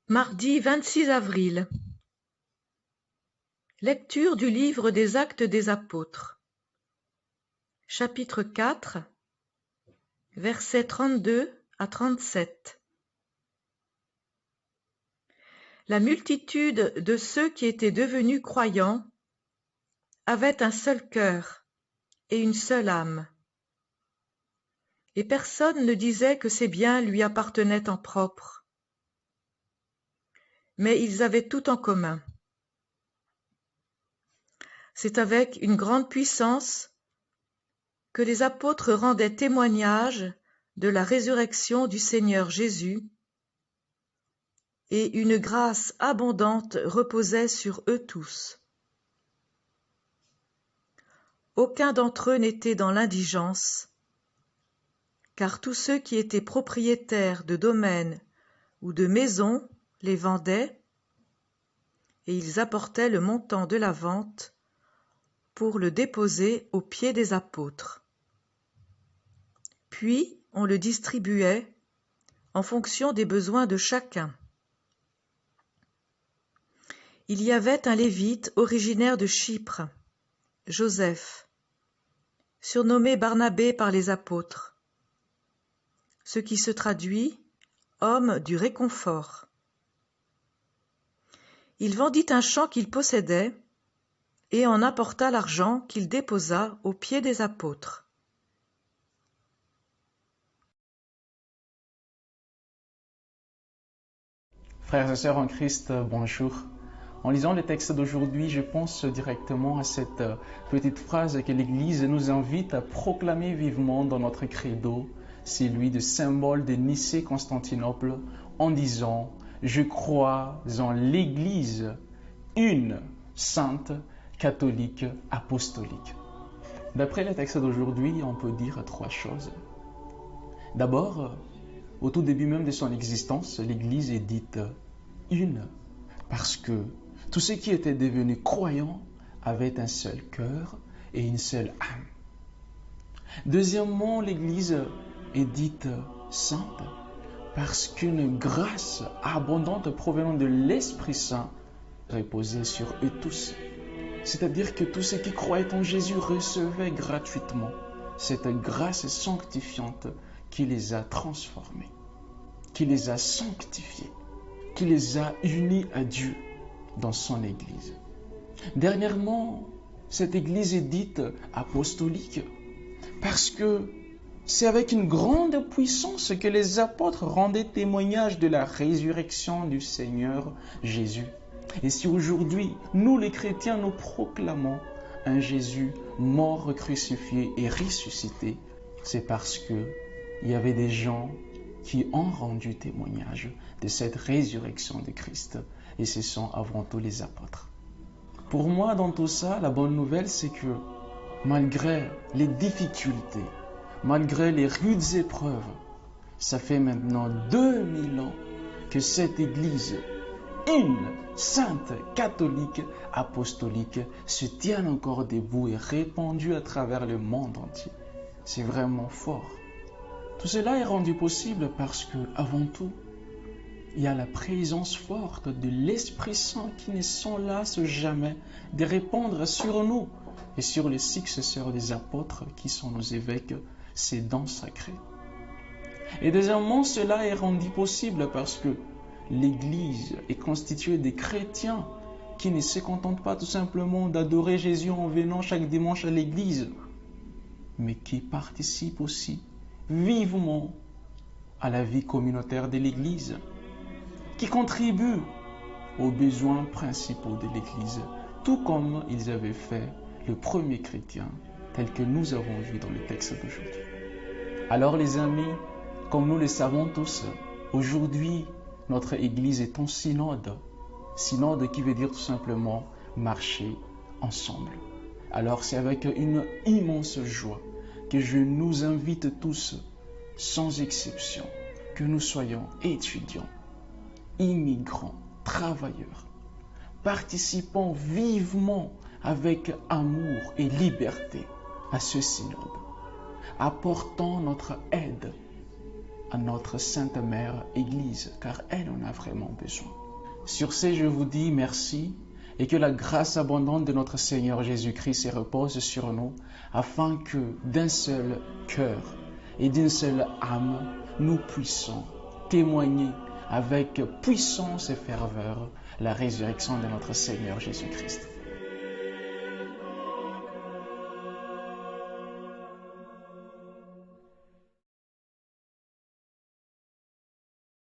Mardi 26 avril. Lecture du livre des Actes des Apôtres. Chapitre 4, versets 32 à 37. La multitude de ceux qui étaient devenus croyants avait un seul cœur et une seule âme. Et personne ne disait que ses biens lui appartenaient en propre. Mais ils avaient tout en commun. C'est avec une grande puissance que les apôtres rendaient témoignage de la résurrection du Seigneur Jésus, et une grâce abondante reposait sur eux tous. Aucun d'entre eux n'était dans l'indigence, car tous ceux qui étaient propriétaires de domaines ou de maisons les vendaient, et ils apportaient le montant de la vente pour le déposer aux pieds des apôtres. Puis on le distribuait en fonction des besoins de chacun. Il y avait un Lévite originaire de Chypre, Joseph, surnommé Barnabé par les apôtres, ce qui se traduit « homme du réconfort ». Il vendit un champ qu'il possédait et en apporta l'argent qu'il déposa aux pieds des apôtres. Frères et sœurs en Christ, bonjour. En lisant le texte d'aujourd'hui, je pense directement à cette petite phrase que l'Église nous invite à proclamer vivement dans notre credo, celui de symbole de Nicée-Constantinople, en disant « Je crois en l'Église, une, sainte, catholique, apostolique ». D'après le texte d'aujourd'hui, on peut dire trois choses. D'abord, au tout début même de son existence, l'Église est dite une, parce que tous ceux qui étaient devenus croyants avaient un seul cœur et une seule âme. Deuxièmement, l'Église est dite sainte, parce qu'une grâce abondante provenant de l'Esprit Saint reposait sur eux tous. C'est-à-dire que tous ceux qui croyaient en Jésus recevaient gratuitement cette grâce sanctifiante qui les a transformés, qui les a sanctifiés, qui les a unis à Dieu dans son Église. Dernièrement, cette Église est dite apostolique parce que c'est avec une grande puissance que les apôtres rendaient témoignage de la résurrection du Seigneur Jésus. Et si aujourd'hui, nous les chrétiens, nous proclamons un Jésus mort, crucifié et ressuscité, c'est parce que il y avait des gens qui ont rendu témoignage de cette résurrection de Christ, et ce sont avant tout les apôtres. Pour moi, dans tout ça, la bonne nouvelle, c'est que malgré les difficultés, malgré les rudes épreuves, ça fait maintenant 2000 ans que cette Église, une, sainte, catholique, apostolique, se tient encore debout et répandue à travers le monde entier. C'est vraiment fort. Tout cela est rendu possible parce que, avant tout, il y a la présence forte de l'Esprit Saint qui ne s'en lasse jamais de répandre sur nous et sur les successeurs des apôtres qui sont nos évêques, ces dons sacrés. Et deuxièmement, cela est rendu possible parce que l'Église est constituée des chrétiens qui ne se contentent pas tout simplement d'adorer Jésus en venant chaque dimanche à l'Église, mais qui participent aussi vivement à la vie communautaire de l'Église, qui contribuent aux besoins principaux de l'Église, tout comme ils avaient fait le premier chrétien, tel que nous avons vu dans le texte d'aujourd'hui. Alors les amis, comme nous le savons tous, aujourd'hui, notre Église est en synode. Synode qui veut dire tout simplement marcher ensemble. Alors c'est avec une immense joie que je nous invite tous, sans exception, que nous soyons étudiants, immigrants, travailleurs, participant vivement avec amour et liberté à ce synode, apportant notre aide à notre Sainte Mère Église, car elle en a vraiment besoin. Sur ce, je vous dis merci et que la grâce abondante de notre Seigneur Jésus-Christ se repose sur nous, afin que d'un seul cœur et d'une seule âme, nous puissions témoigner avec puissance et ferveur la résurrection de notre Seigneur Jésus-Christ.